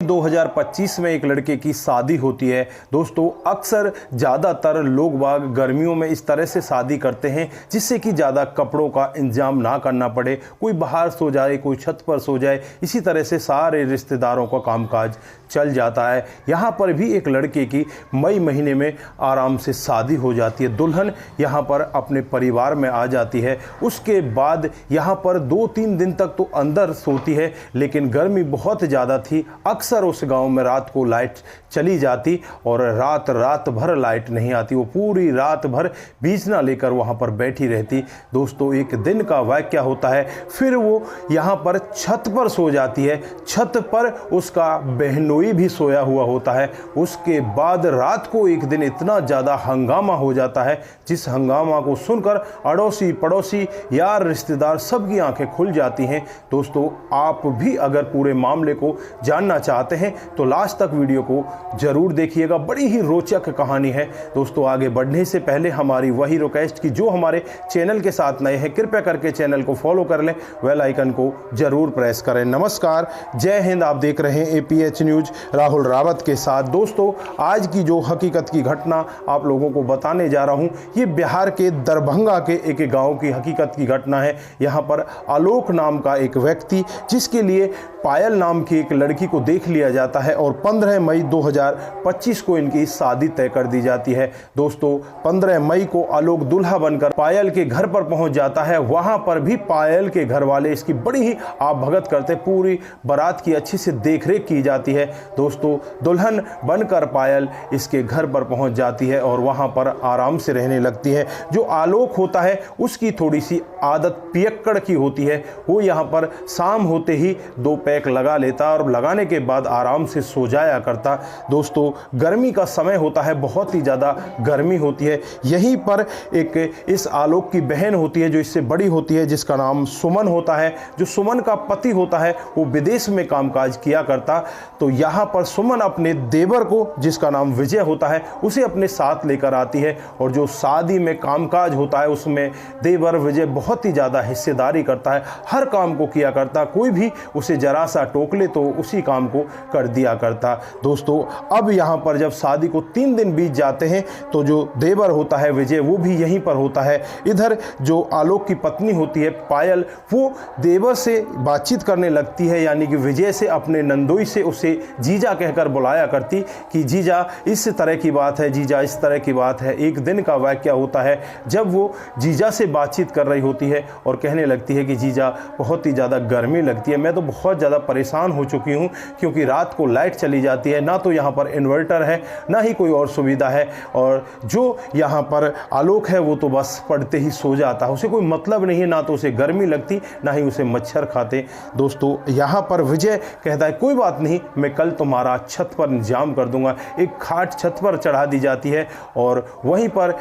2025 में एक लड़के की शादी होती है। दोस्तों अक्सर ज़्यादातर लोग बाग गर्मियों में इस तरह से शादी करते हैं जिससे कि ज़्यादा कपड़ों का इंतजाम ना करना पड़े, कोई बाहर सो जाए, कोई छत पर सो जाए, इसी तरह से सारे रिश्तेदारों का कामकाज चल जाता है। यहाँ पर भी एक लड़के की मई महीने में आराम से शादी हो जाती है। दुल्हन यहाँ पर अपने परिवार में आ जाती है। उसके बाद यहाँ पर 2-3 दिन तक तो अंदर सोती है, लेकिन गर्मी बहुत ज़्यादा थी। अक्सर उस गांव में रात को लाइट चली जाती और रात भर लाइट नहीं आती। वो पूरी रात भर बीजना लेकर वहाँ पर बैठी रहती। दोस्तों एक दिन का वाक़या होता है, फिर वो यहाँ पर छत पर सो जाती है। छत पर उसका बहनोई भी सोया हुआ होता है। उसके बाद रात को एक दिन इतना ज़्यादा हंगामा हो जाता है, जिस हंगामा को सुनकर अड़ोसी पड़ोसी यार रिश्तेदार सबकी आंखें खुल जाती हैं। दोस्तों आप भी अगर पूरे मामले को जानना चाहते हैं तो लास्ट तक वीडियो को जरूर देखिएगा, बड़ी ही रोचक कहानी है। दोस्तों आगे बढ़ने से पहले हमारी वही रिक्वेस्ट कि जो हमारे चैनल के साथ नए हैं कृपया करके चैनल को फॉलो कर लें, बेल आइकन को जरूर प्रेस करें। नमस्कार, जय हिंद। आप देख रहे हैं APH न्यूज राहुल रावत के साथ। दोस्तों आज की जो हकीकत की घटना आप लोगों को बताने जा रहा हूं, ये बिहार के दरभंगा के एक गांव की हकीकत की घटना है। यहाँ पर आलोक नाम का एक व्यक्ति, जिसके लिए पायल नाम की एक लड़की को देख लिया जाता है और 15 मई 2025 को इनकी शादी तय कर दी जाती है। दोस्तों 15 मई को आलोक दूल्हा बनकर पायल के घर पर पहुंच जाता है। वहां पर भी पायल के घर वाले इसकी बड़ी ही आवभगत करते, पूरी बारात की अच्छी से देखरेख की जाती है। दोस्तों दुल्हन बनकर पायल इसके घर पर पहुंच जाती है और वहां पर आराम से रहने लगती है। जो आलोक होता है उसकी थोड़ी सी आदत पियक्कड़ की होती है। वो यहाँ पर शाम होते ही 2 पैक लगा लेता और लगाने के बाद आराम से सो जाया करता। दोस्तों गर्मी का समय होता है, बहुत ही ज़्यादा गर्मी होती है। यहीं पर एक इस आलोक की बहन होती है जो इससे बड़ी होती है, जिसका नाम सुमन होता है। जो सुमन का पति होता है वो विदेश में कामकाज किया करता। तो यहाँ पर सुमन अपने देवर को, जिसका नाम विजय होता है, उसे अपने साथ लेकर आती है। और जो शादी में कामकाज होता है उसमें देवर विजय बहुत ही ज़्यादा हिस्सेदारी करता है, हर काम को किया करता। कोई भी उसे जरा सा टोक ले तो उसी काम को कर दिया करता। दोस्तों अब यहाँ पर जब शादी को 3 दिन बीत जाते हैं तो जो देवर होता है विजय, वो भी यहीं पर होता है। इधर जो आलोक की पत्नी होती है पायल, वो देवर से बातचीत करने लगती है, यानी कि विजय से, अपने नंदोई से उसे जीजा कहकर बुलाया करती कि जीजा इस तरह की बात है, जीजा इस तरह की बात है। एक दिन का वाक़या होता है जब वो जीजा से बातचीत कर रही होती है और कहने लगती है कि जीजा बहुत ही ज़्यादा गर्मी लगती है, मैं तो बहुत ज़्यादा परेशान हो चुकी हूँ क्योंकि रात को लाइट चली जाती है, ना तो यहाँ पर इन्वर्टर है ना ही कोई और सुविधा है। और जो यहाँ पर आलोक है वो तो बस पड़ते ही सो जाता है, उसे कोई मतलब नहीं है, ना तो उसे गर्मी लगती ना ही उसे मच्छर खाते। दोस्तों यहाँ पर विजय कहता है कोई बात नहीं, मैं कल तुम्हारा छत पर इंतजाम कर दूंगा। एक खाट छत पर चढ़ा दी जाती है और वहीं पर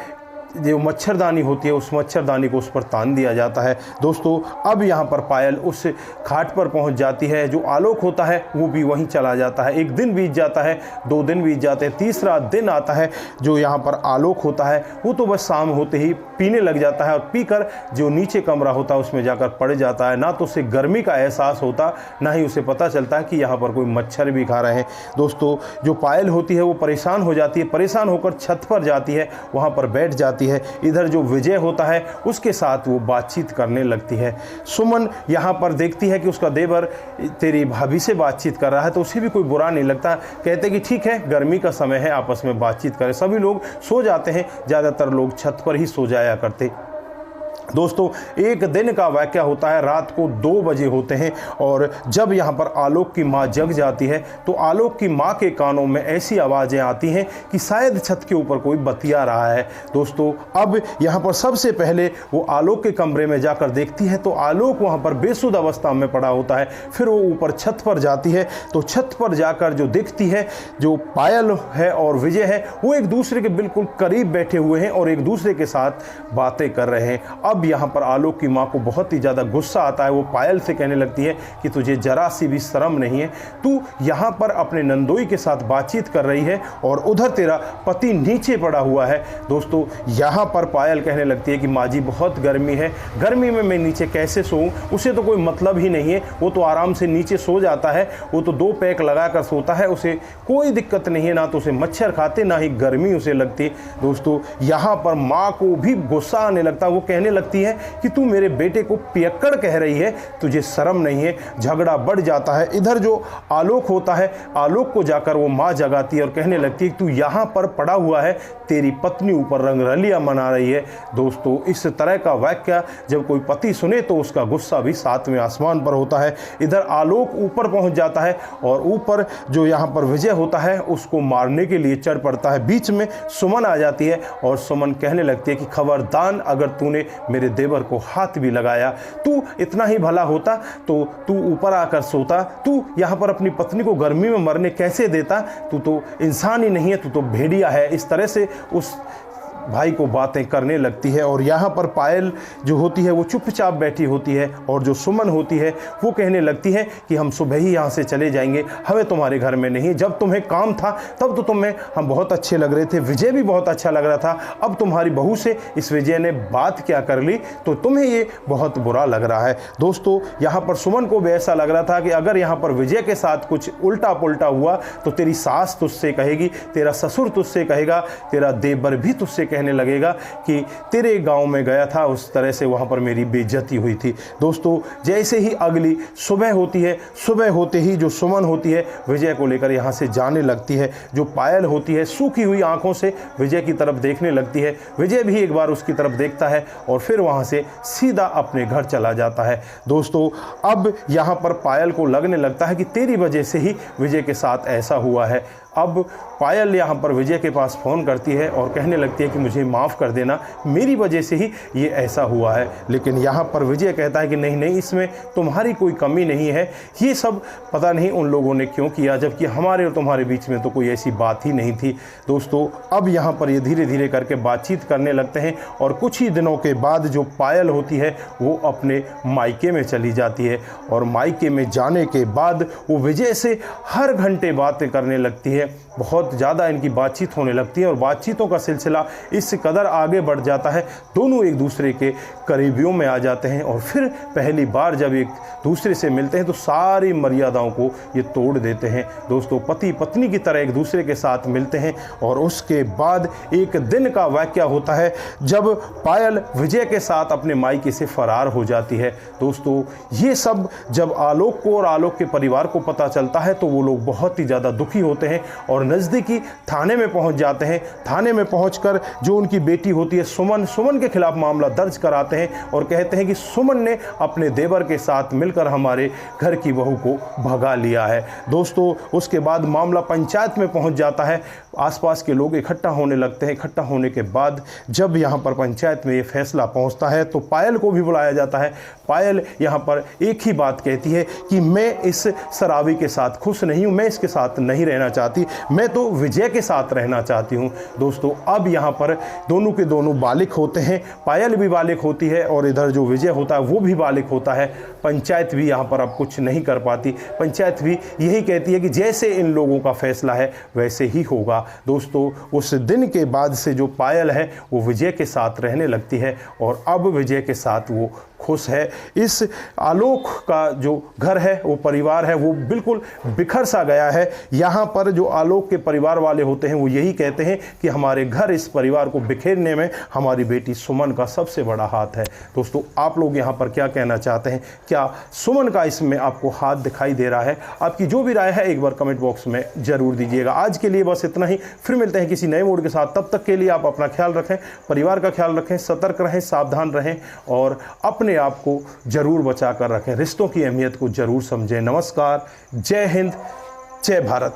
जो मच्छरदानी होती है उस मच्छरदानी को उस पर तान दिया जाता है। दोस्तों अब यहाँ पर पायल उस खाट पर पहुँच जाती है। जो आलोक होता है वो भी वहीं चला जाता है। 1 दिन बीत जाता है, 2 दिन बीत जाते हैं, तीसरा दिन आता है। जो यहाँ पर आलोक होता है वो तो बस शाम होते ही पीने लग जाता है और पीकर जो नीचे कमरा होता है उसमें जाकर पड़ जाता है। ना तो उसे गर्मी का एहसास होता, ना ही उसे पता चलता है कि यहाँ पर कोई मच्छर भी खा रहे हैं। दोस्तों जो पायल होती है वो परेशान हो जाती है, परेशान होकर छत पर जाती है, वहाँ पर बैठ जाती है। इधर जो विजय होता है उसके साथ वो बातचीत करने लगती है। सुमन यहाँ पर देखती है कि उसका देवर तेरी भाभी से बातचीत कर रहा है तो उसे भी कोई बुरा नहीं लगता। कहते कि ठीक है, गर्मी का समय है, आपस में बातचीत करें। सभी लोग सो जाते हैं, ज़्यादातर लोग छत पर ही सो जाया करते। दोस्तों एक दिन का वाक़या होता है, रात को 2 बजे होते हैं और जब यहाँ पर आलोक की माँ जग जाती है तो आलोक की माँ के कानों में ऐसी आवाज़ें आती हैं कि शायद छत के ऊपर कोई बतिया रहा है। दोस्तों अब यहाँ पर सबसे पहले वो आलोक के कमरे में जाकर देखती है तो आलोक वहाँ पर बेसुध अवस्था में पड़ा होता है। फिर वो ऊपर छत पर जाती है तो छत पर जाकर जो देखती है, जो पायल है और विजय है वो एक दूसरे के बिल्कुल करीब बैठे हुए हैं और एक दूसरे के साथ बातें कर रहे हैं। अब अब यहाँ पर आलोक की माँ को बहुत ही ज़्यादा गुस्सा आता है। वो पायल से कहने लगती है कि तुझे जरा सी भी शर्म नहीं है, तू यहाँ पर अपने नंदोई के साथ बातचीत कर रही है और उधर तेरा पति नीचे पड़ा हुआ है। दोस्तों यहाँ पर पायल कहने लगती है कि माँ जी बहुत गर्मी है, गर्मी में मैं नीचे कैसे सोऊं, उसे तो कोई मतलब ही नहीं है, वो तो आराम से नीचे सो जाता है, वो तो 2 पैक लगा कर सोता है, उसे कोई दिक्कत नहीं है, ना तो उसे मच्छर खाते ना ही गर्मी उसे लगती। दोस्तों यहाँ पर माँ को भी गुस्सा आने लगता, वो कहने लगती है कि तू मेरे बेटे को पियक्कड़ कह रही है, तुझे शर्म नहीं है। झगड़ा बढ़ जाता है। इधर जो आलोक होता है, आलोक को जाकर वो माँ जगाती है और कहने लगती है तू यहाँ पर पड़ा हुआ है, तेरी पत्नी ऊपर रंगरलियां मना रही है। दोस्तों इस तरह का वाक्य जब कोई पति सुने तो उसका गुस्सा भी 7वें आसमान पर होता है। इधर आलोक ऊपर पहुंच जाता है और ऊपर जो यहाँ पर विजय होता है उसको मारने के लिए चढ़ पड़ता है। बीच में सुमन आ जाती है और सुमन कहने लगती है कि खबरदार अगर तूने मेरे देवर को हाथ भी लगाया, तू इतना ही भला होता तो तू ऊपर आकर सोता, तू यहाँ पर अपनी पत्नी को गर्मी में मरने कैसे देता, तू तो इंसान ही नहीं है, तू तो भेड़िया है। इस तरह से उस भाई को बातें करने लगती है। और यहाँ पर पायल जो होती है वो चुपचाप बैठी होती है और जो सुमन होती है वो कहने लगती है कि हम सुबह ही यहाँ से चले जाएंगे, हमें तुम्हारे घर में नहीं, जब तुम्हें काम था तब तो तुम्हें हम बहुत अच्छे लग रहे थे, विजय भी बहुत अच्छा लग रहा था, अब तुम्हारी बहू से इस विजय ने बात क्या कर ली तो तुम्हें ये बहुत बुरा लग रहा है। दोस्तों यहाँ पर सुमन को भी ऐसा लग रहा था कि अगर यहाँ पर विजय के साथ कुछ उल्टा पुल्टा हुआ तो तेरी सास तुझसे कहेगी, तेरा ससुर तुझसे कहेगा, तेरा देवर भी तुझसे कहने लगेगा कि तेरे गांव में गया था, उस तरह से वहां पर मेरी बेइज्जती हुई थी। दोस्तों जैसे ही अगली सुबह होती है, सुबह होते ही जो सुमन होती है विजय को लेकर यहां से जाने लगती है। जो पायल होती है सूखी हुई आंखों से विजय की तरफ देखने लगती है। विजय भी एक बार उसकी तरफ देखता है और फिर वहां से सीधा अपने घर चला जाता है। दोस्तों अब यहां पर पायल को लगने लगता है कि तेरी वजह से ही विजय के साथ ऐसा हुआ है। अब पायल यहाँ पर विजय के पास फ़ोन करती है और कहने लगती है कि मुझे माफ़ कर देना, मेरी वजह से ही ये ऐसा हुआ है। लेकिन यहाँ पर विजय कहता है कि नहीं नहीं, इसमें तुम्हारी कोई कमी नहीं है, ये सब पता नहीं उन लोगों ने क्यों किया, जबकि हमारे और तुम्हारे बीच में तो कोई ऐसी बात ही नहीं थी। दोस्तों अब यहाँ पर ये धीरे धीरे करके बातचीत करने लगते हैं और कुछ ही दिनों के बाद जो पायल होती है वो अपने मायके में चली जाती है और मायके में जाने के बाद वो विजय से हर घंटे बातें करने लगती है। बहुत ज़्यादा इनकी बातचीत होने लगती है और बातचीतों का सिलसिला इस कदर आगे बढ़ जाता है, दोनों एक दूसरे के करीबियों में आ जाते हैं और फिर पहली बार जब एक दूसरे से मिलते हैं तो सारी मर्यादाओं को ये तोड़ देते हैं। दोस्तों पति पत्नी की तरह एक दूसरे के साथ मिलते हैं और उसके बाद एक दिन का वाक़या होता है जब पायल विजय के साथ अपने मायके से फरार हो जाती है। दोस्तों ये सब जब आलोक को और आलोक के परिवार को पता चलता है तो वो लोग बहुत ही ज़्यादा दुखी होते हैं और नज़दीकी थाने में पहुंच जाते हैं। थाने में पहुंचकर जो उनकी बेटी होती है सुमन के खिलाफ मामला दर्ज कराते हैं और कहते हैं कि सुमन ने अपने देवर के साथ मिलकर हमारे घर की बहू को भगा लिया है। दोस्तों उसके बाद मामला पंचायत में पहुंच जाता है, आसपास के लोग इकट्ठा होने लगते हैं। इकट्ठा होने के बाद जब यहाँ पर पंचायत में ये फैसला पहुँचता है तो पायल को भी बुलाया जाता है। पायल यहाँ पर एक ही बात कहती है कि मैं इस शराबी के साथ खुश नहीं हूँ, मैं इसके साथ नहीं रहना चाहती, मैं तो विजय के साथ रहना चाहती हूँ। दोस्तों अब यहाँ पर दोनों के दोनों बालिग होते हैं, पायल भी बालिग होती है और इधर जो विजय होता है वो भी बालिग होता है। पंचायत भी यहाँ पर अब कुछ नहीं कर पाती, पंचायत भी यही कहती है कि जैसे इन लोगों का फैसला है वैसे ही होगा। दोस्तों उस दिन के बाद से जो पायल है वो विजय के साथ रहने लगती है और अब विजय के साथ वो खुश है। इस आलोक का जो घर है वो परिवार है वो बिल्कुल बिखर सा गया है। यहाँ पर जो आलोक के परिवार वाले होते हैं वो यही कहते हैं कि हमारे घर इस परिवार को बिखेरने में हमारी बेटी सुमन का सबसे बड़ा हाथ है। दोस्तों आप लोग यहाँ पर क्या कहना चाहते हैं, क्या सुमन का इसमें आपको हाथ दिखाई दे रहा है? आपकी जो भी राय है एक बार कमेंट बॉक्स में ज़रूर दीजिएगा। आज के लिए बस इतना ही, फिर मिलते हैं किसी नए मूड के साथ। तब तक के लिए आप अपना ख्याल रखें, परिवार का ख्याल रखें, सतर्क रहें, सावधान रहें और अपने आप को जरूर बचा कर रखें। रिश्तों की अहमियत को जरूर समझें। नमस्कार, जय हिंद, जय भारत।